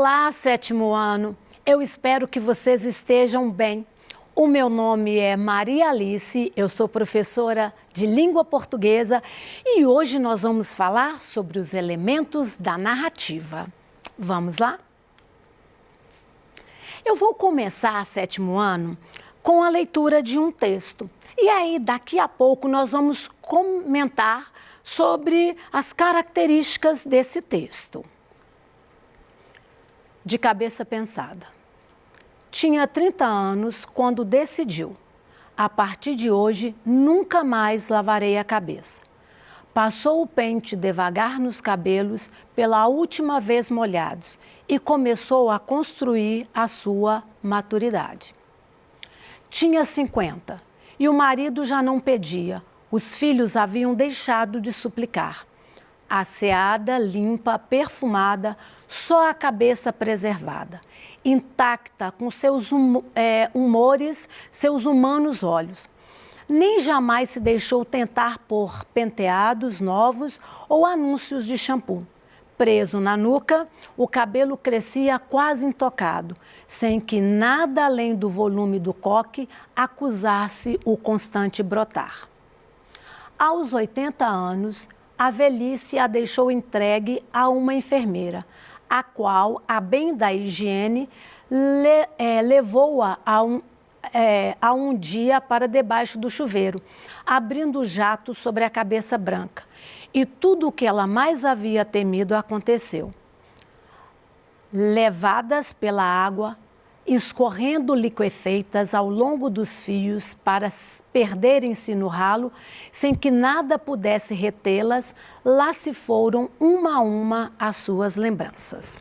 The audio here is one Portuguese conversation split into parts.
Olá, sétimo ano. Eu espero que vocês estejam bem. O meu nome é Maria Alice, eu sou professora de língua portuguesa e hoje nós vamos falar sobre os elementos da narrativa. Vamos lá? Eu vou começar, sétimo ano, com a leitura de um texto. E aí, daqui a pouco, nós vamos comentar sobre as características desse texto. De cabeça pensada. Tinha 30 anos quando decidiu: a partir de hoje nunca mais lavarei a cabeça. Passou o pente devagar nos cabelos, pela última vez molhados, e começou a construir a sua maturidade. Tinha 50 e o marido já não pedia, os filhos haviam deixado de suplicar. Asseada, limpa, perfumada, só a cabeça preservada, intacta com seus humores, seus humanos olhos. Nem jamais se deixou tentar por penteados novos ou anúncios de shampoo. Preso na nuca, o cabelo crescia quase intocado, sem que nada além do volume do coque acusasse o constante brotar. Aos 80 anos, a velhice a deixou entregue a uma enfermeira, a qual, a bem da higiene, levou-a a um dia para debaixo do chuveiro, abrindo o jato sobre a cabeça branca. E tudo o que ela mais havia temido aconteceu. Levadas pela água, escorrendo liquefeitas ao longo dos fios para perderem-se no ralo, sem que nada pudesse retê-las, lá se foram uma a uma as suas lembranças.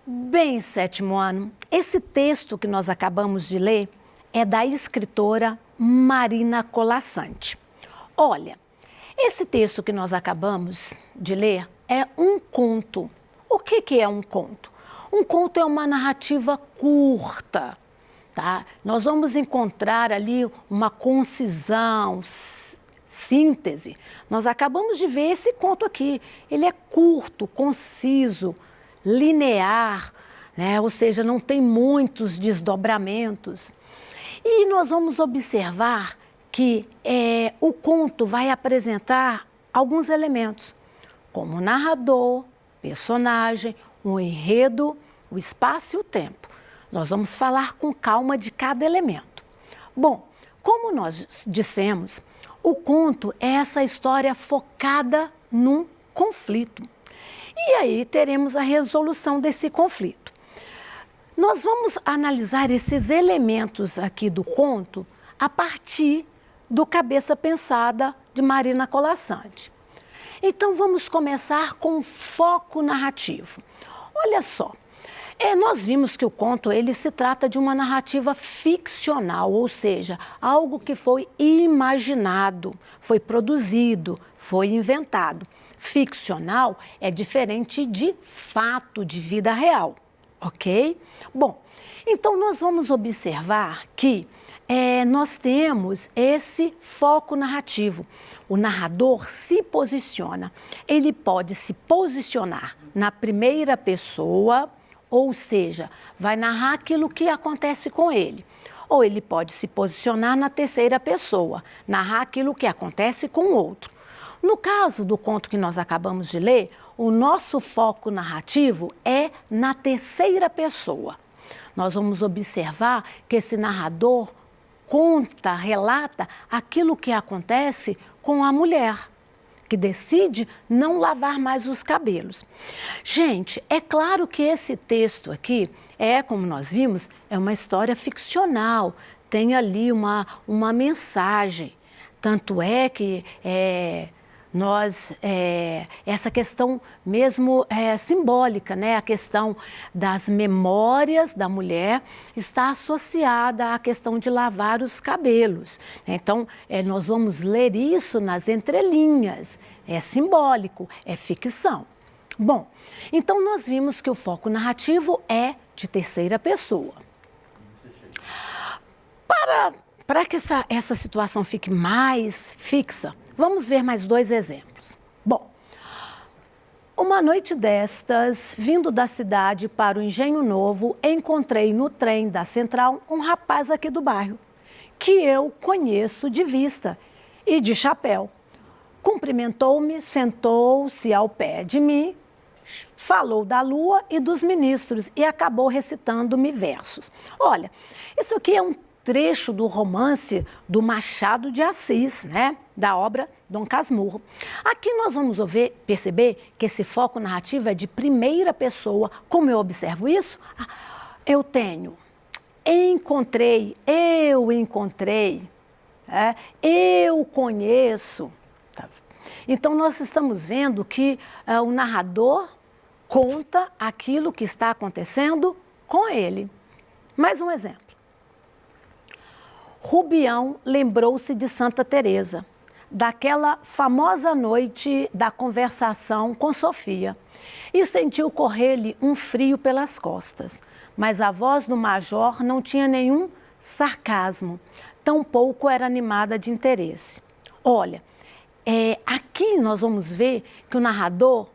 Bem, sétimo ano, esse texto que nós acabamos de ler é da escritora Marina Colasanti. Olha, esse texto que nós acabamos de ler é um conto. O que é um conto? Um conto é uma narrativa curta, tá? Nós vamos encontrar ali uma concisão, síntese. Nós acabamos de ver esse conto aqui. Ele é curto, conciso, linear, né? Ou seja, não tem muitos desdobramentos. E nós vamos observar que o conto vai apresentar alguns elementos, como narrador, personagem, o enredo, o espaço e o tempo. Nós vamos falar com calma de cada elemento. Bom, como nós dissemos, o conto é essa história focada num conflito. E aí teremos a resolução desse conflito. Nós vamos analisar esses elementos aqui do conto a partir do Cabeça Pensada de Marina Colasanti. Então vamos começar com o foco narrativo. Olha só, nós vimos que o conto ele se trata de uma narrativa ficcional, ou seja, algo que foi imaginado, foi produzido, foi inventado. Ficcional é diferente de fato, de vida real, ok? Bom, então nós vamos observar que nós temos esse foco narrativo. O narrador se posiciona, ele pode se posicionar na primeira pessoa, ou seja, vai narrar aquilo que acontece com ele. Ou ele pode se posicionar na terceira pessoa, narrar aquilo que acontece com o outro. No caso do conto que nós acabamos de ler, o nosso foco narrativo é na terceira pessoa. Nós vamos observar que esse narrador conta, relata aquilo que acontece com a mulher, que decide não lavar mais os cabelos. Gente, é claro que esse texto aqui como nós vimos, é uma história ficcional, tem ali uma mensagem. Tanto é que essa questão mesmo simbólica, né? A questão das memórias da mulher está associada à questão de lavar os cabelos. Então, nós vamos ler isso nas entrelinhas, é simbólico, é ficção. Bom, então nós vimos que o foco narrativo é de terceira pessoa. Para que essa situação fique mais fixa, vamos ver mais dois exemplos. Bom, Uma noite destas, vindo da cidade para o Engenho Novo, encontrei no trem da Central um rapaz aqui do bairro, que eu conheço de vista e de chapéu. Cumprimentou-me, sentou-se ao pé de mim, falou da lua e dos ministros e acabou recitando-me versos. Olha, isso aqui é um trecho do romance do Machado de Assis, né? Da obra Dom Casmurro. Aqui nós vamos perceber que esse foco narrativo é de primeira pessoa. Como eu observo isso? Eu tenho encontrei, eu encontrei, eu conheço. Tá? Então nós estamos vendo que o narrador conta aquilo que está acontecendo com ele. Mais um exemplo. Rubião lembrou-se de Santa Teresa, daquela famosa noite da conversação com Sofia, e sentiu correr-lhe um frio pelas costas. Mas a voz do major não tinha nenhum sarcasmo, tampouco era animada de interesse. Olha, aqui nós vamos ver que o narrador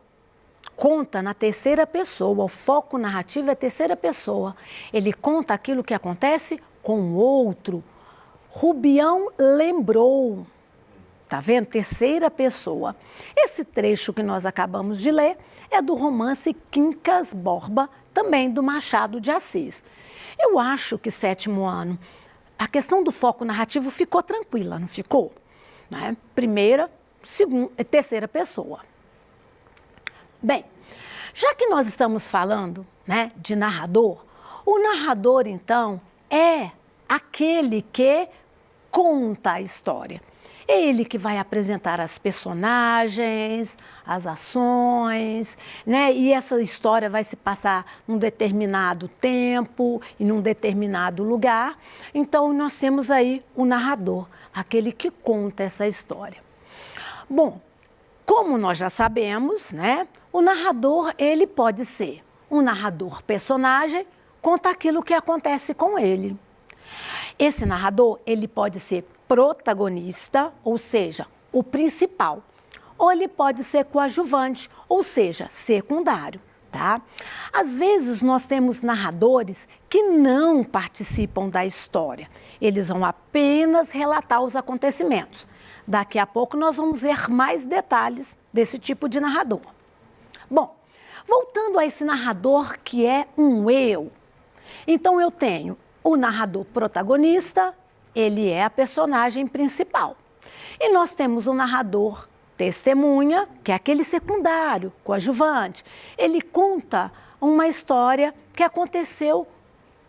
conta na terceira pessoa, o foco narrativo é terceira pessoa. Ele conta aquilo que acontece com o outro. Rubião lembrou, tá vendo? Terceira pessoa. Esse trecho que nós acabamos de ler é do romance Quincas Borba, também do Machado de Assis. Eu acho que sétimo ano, a questão do foco narrativo ficou tranquila, não ficou? Né? Primeira, segunda, terceira pessoa. Bem, já que nós estamos falando, né, de narrador, o narrador, então, é aquele que conta a história. É ele que vai apresentar as personagens, as ações, né? E essa história vai se passar num determinado tempo e num determinado lugar. Então, nós temos aí o narrador, aquele que conta essa história. Bom, como nós já sabemos, né? O narrador, ele pode ser um narrador personagem, conta aquilo que acontece com ele. Esse narrador, ele pode ser protagonista, ou seja, o principal, ou ele pode ser coadjuvante, ou seja, secundário, tá? Às vezes nós temos narradores que não participam da história, eles vão apenas relatar os acontecimentos. Daqui a pouco nós vamos ver mais detalhes desse tipo de narrador. Bom, voltando a esse narrador que é um eu, então eu tenho o narrador protagonista, ele é a personagem principal. E nós temos o narrador testemunha, que é aquele secundário, coadjuvante. Ele conta uma história que aconteceu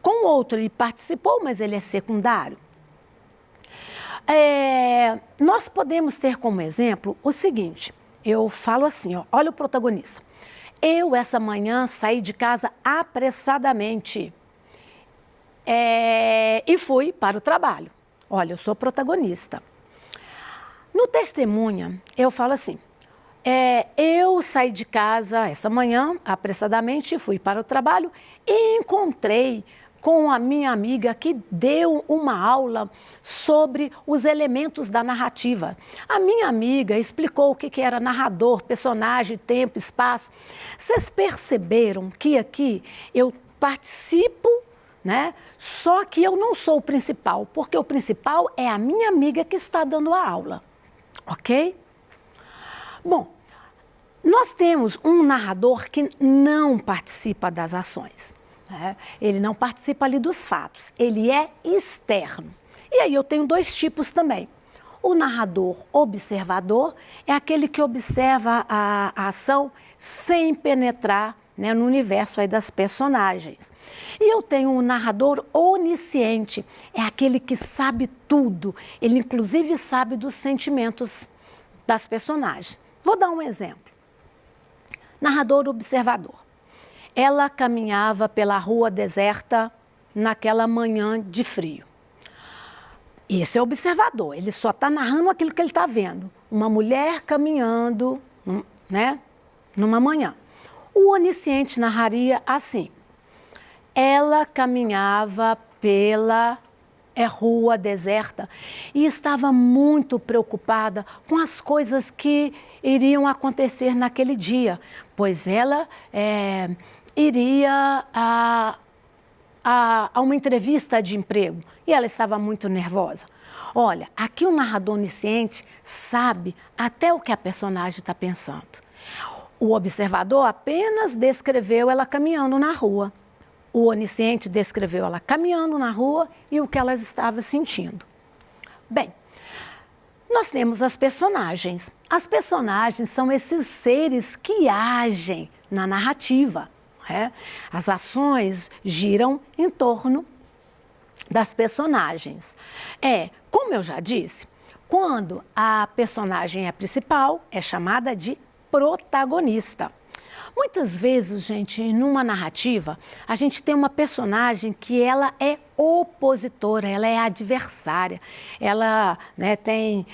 com outro. Ele participou, mas ele é secundário. Nós podemos ter como exemplo o seguinte, eu falo assim, ó, olha o protagonista. Eu, essa manhã, saí de casa apressadamente. E fui para o trabalho. Olha, eu sou protagonista. No testemunha, eu falo assim, eu saí de casa essa manhã, apressadamente, fui para o trabalho e encontrei com a minha amiga que deu uma aula sobre os elementos da narrativa. A minha amiga explicou o que era narrador, personagem, tempo, espaço. Vocês perceberam que aqui eu participo, né? Só que eu não sou o principal, porque o principal é a minha amiga que está dando a aula, ok? Bom, nós temos um narrador que não participa das ações, né? Ele não participa ali dos fatos, ele é externo. E aí eu tenho dois tipos também. O narrador observador é aquele que observa a ação sem penetrar, né, no universo aí das personagens. E eu tenho um narrador onisciente, é aquele que sabe tudo, ele inclusive sabe dos sentimentos das personagens. Vou dar um exemplo. Narrador observador. Ela caminhava pela rua deserta naquela manhã de frio. Esse é o observador, ele só está narrando aquilo que ele está vendo. Uma mulher caminhando, né, numa manhã. O onisciente narraria assim, ela caminhava pela rua deserta e estava muito preocupada com as coisas que iriam acontecer naquele dia, pois ela iria a uma entrevista de emprego e ela estava muito nervosa. Olha, aqui o narrador onisciente sabe até o que a personagem está pensando. O observador apenas descreveu ela caminhando na rua. O onisciente descreveu ela caminhando na rua e o que ela estava sentindo. Bem, nós temos as personagens. As personagens são esses seres que agem na narrativa. As ações giram em torno das personagens. Como eu já disse, quando a personagem é principal, é chamada de protagonista. Muitas vezes, gente, numa narrativa, a gente tem uma personagem que ela é opositora, ela é adversária, ela tem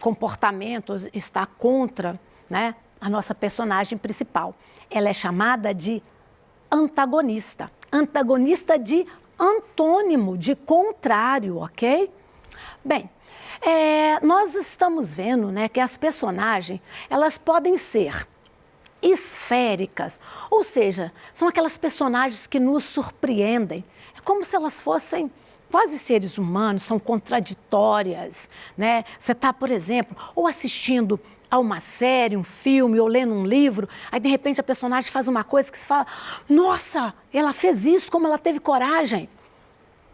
comportamentos, está contra a nossa personagem principal. Ela é chamada de antagonista. Antagonista de antônimo, de contrário, ok? Bem, nós estamos vendo que as personagens, elas podem ser esféricas, ou seja, são aquelas personagens que nos surpreendem. É como se elas fossem quase seres humanos, são contraditórias, Você está, por exemplo, ou assistindo a uma série, um filme, ou lendo um livro, aí de repente a personagem faz uma coisa que você fala, nossa, ela fez isso, como ela teve coragem.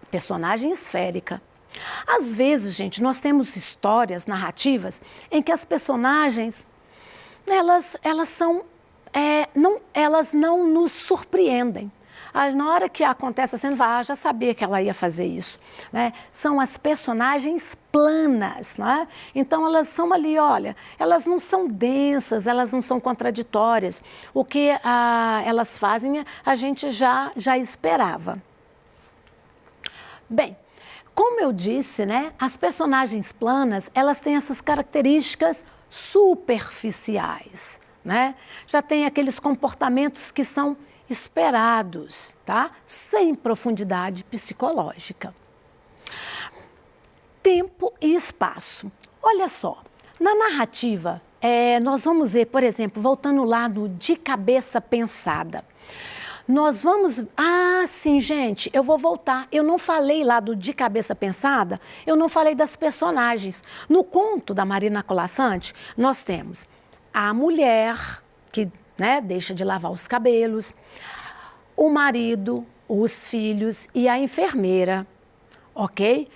Personagem esférica. Às vezes, gente, nós temos histórias narrativas em que as personagens, elas não nos surpreendem. Na hora que acontece a cena, já sabia que ela ia fazer isso. São as personagens planas. Então, elas são ali, olha, elas não são densas, elas não são contraditórias. O que elas fazem, a gente já esperava. Bem, como eu disse, as personagens planas, elas têm essas características superficiais. Já tem aqueles comportamentos que são esperados, sem profundidade psicológica. Tempo e espaço. Olha só, na narrativa, nós vamos ver, por exemplo, voltando lá no De Cabeça Pensada. Nós vamos... sim, gente, eu vou voltar. Eu não falei lá do De Cabeça Pensada, eu não falei das personagens. No conto da Marina Colasanti, nós temos a mulher que deixa de lavar os cabelos, o marido, os filhos e a enfermeira, ok?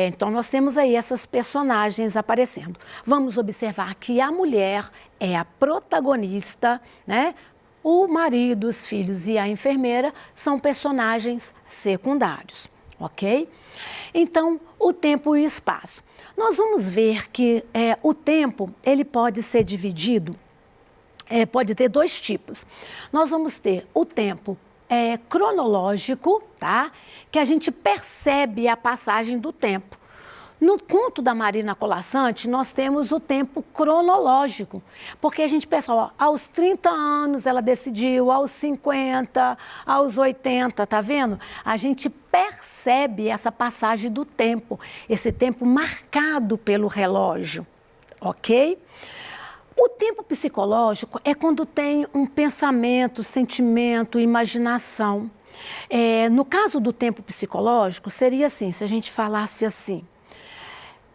Então, nós temos aí essas personagens aparecendo. Vamos observar que a mulher é a protagonista, O marido, os filhos e a enfermeira são personagens secundários, ok? Então, o tempo e o espaço. Nós vamos ver que o tempo, ele pode ser dividido, pode ter dois tipos. Nós vamos ter o tempo cronológico, que a gente percebe a passagem do tempo. No conto da Marina Colasanti, nós temos o tempo cronológico, porque a gente pensa, aos 30 anos ela decidiu, aos 50, aos 80, tá vendo? A gente percebe essa passagem do tempo, esse tempo marcado pelo relógio, ok? O tempo psicológico é quando tem um pensamento, sentimento, imaginação. No caso do tempo psicológico, seria assim, se a gente falasse assim,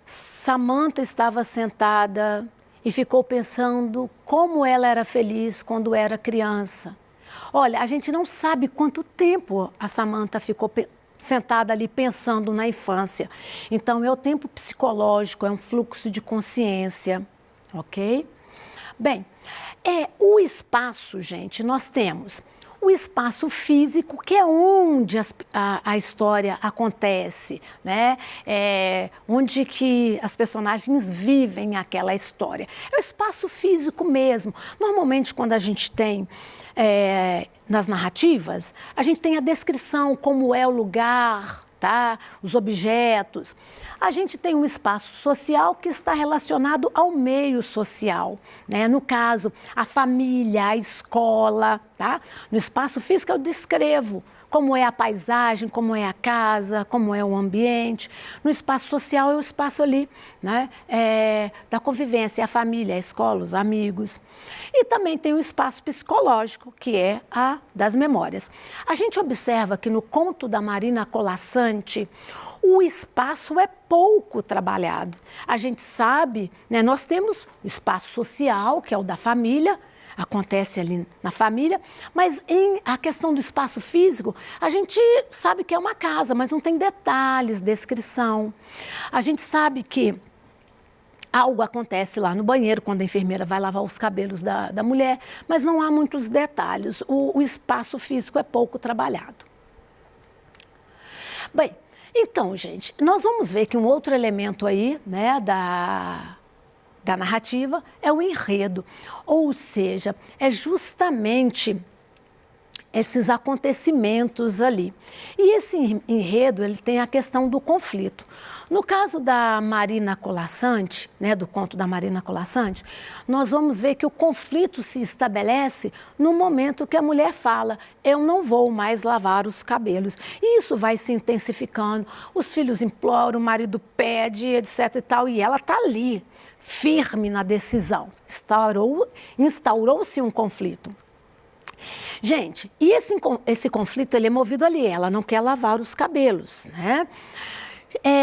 Samantha estava sentada e ficou pensando como ela era feliz quando era criança. Olha, a gente não sabe quanto tempo a Samantha ficou sentada ali pensando na infância. Então, é o tempo psicológico, é um fluxo de consciência, ok? Bem, o espaço, gente, nós temos o espaço físico, que é onde a história acontece, onde que as personagens vivem aquela história. É o espaço físico mesmo. Normalmente, quando a gente tem nas narrativas, a gente tem a descrição, como é o lugar, os objetos. A gente tem um espaço social que está relacionado ao meio social, No caso, a família, a escola, No espaço físico eu descrevo como é a paisagem, como é a casa, como é o ambiente. No espaço social é o espaço ali, né, da convivência, a família, a escola, os amigos. E também tem o espaço psicológico, que é a das memórias. A gente observa que no conto da Marina Colasanti, o espaço é pouco trabalhado. A gente sabe, né, nós temos o espaço social, que é o da família, acontece ali na família, mas a questão do espaço físico, a gente sabe que é uma casa, mas não tem detalhes, descrição. A gente sabe que algo acontece lá no banheiro, quando a enfermeira vai lavar os cabelos da mulher, mas não há muitos detalhes. O espaço físico é pouco trabalhado. Bem, então, gente, nós vamos ver que um outro elemento aí, né, da narrativa é o enredo, ou seja, é justamente esses acontecimentos ali. E esse enredo, ele tem a questão do conflito. No caso da Marina Colasanti, né, do conto da Marina Colasanti, nós vamos ver que o conflito se estabelece no momento que a mulher fala: eu não vou mais lavar os cabelos. E isso vai se intensificando, os filhos imploram, o marido pede, etc e tal, e ela está ali, firme na decisão. Instaurou-se um conflito. Gente, e esse conflito, ele é movido ali, ela não quer lavar os cabelos, né?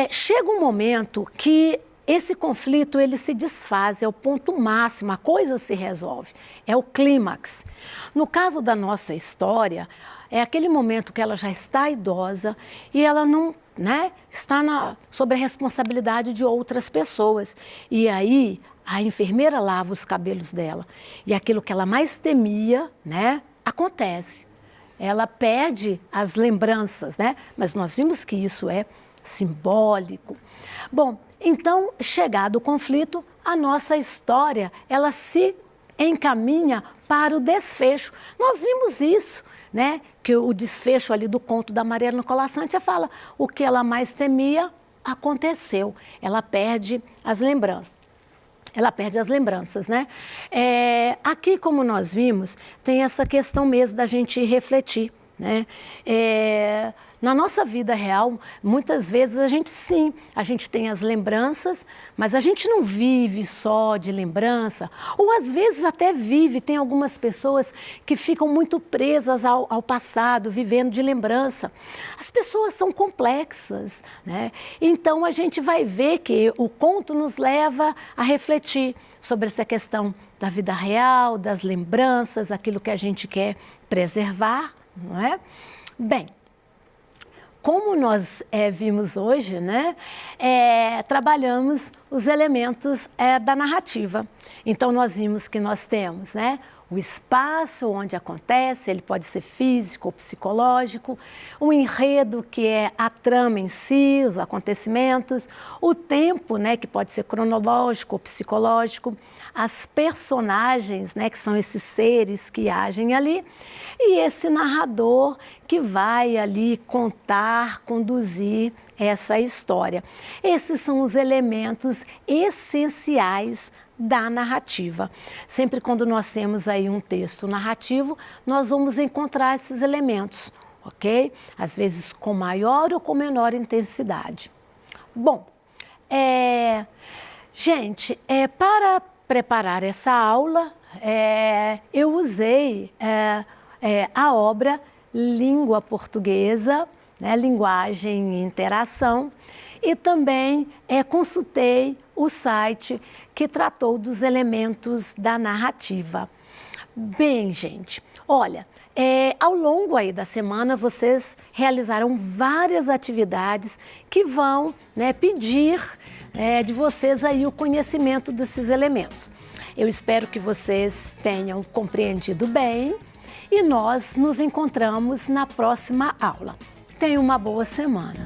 Chega um momento que esse conflito, ele se desfaz, é o ponto máximo, a coisa se resolve, é o clímax. No caso da nossa história, é aquele momento que ela já está idosa e ela não, né, está sob a responsabilidade de outras pessoas. E aí, a enfermeira lava os cabelos dela. E aquilo que ela mais temia, né, acontece. Ela perde as lembranças, né? Mas nós vimos que isso é simbólico. Bom, então, chegado o conflito, a nossa história, ela se encaminha para o desfecho. Nós vimos isso, né? Que o desfecho ali do conto da Marina Colasanti fala: o que ela mais temia aconteceu. Ela perde as lembranças. Ela perde as lembranças, né? Aqui, como nós vimos, tem essa questão mesmo da gente refletir, né? Na nossa vida real, muitas vezes a gente tem as lembranças, mas a gente não vive só de lembrança, ou às vezes até vive, tem algumas pessoas que ficam muito presas ao passado, vivendo de lembrança. As pessoas são complexas, né? Então a gente vai ver que o conto nos leva a refletir sobre essa questão da vida real, das lembranças, aquilo que a gente quer preservar, não é? Bem, como nós vimos hoje, né, trabalhamos os elementos da narrativa. Então, nós vimos que nós temos, né, o espaço onde acontece, ele pode ser físico ou psicológico, o enredo, que é a trama em si, os acontecimentos, o tempo, né, que pode ser cronológico ou psicológico, as personagens, né, que são esses seres que agem ali, e esse narrador que vai ali contar, conduzir essa história. Esses são os elementos essenciais da narrativa. Sempre quando nós temos aí um texto narrativo, nós vamos encontrar esses elementos, ok? Às vezes com maior ou com menor intensidade. Bom, gente, para preparar essa aula, eu usei a obra Língua Portuguesa, né, Linguagem e Interação, e também consultei o site que tratou dos elementos da narrativa. Bem, gente, olha, ao longo aí da semana vocês realizaram várias atividades que vão, né, pedir de vocês aí o conhecimento desses elementos. Eu espero que vocês tenham compreendido bem e nós nos encontramos na próxima aula. Tenha uma boa semana.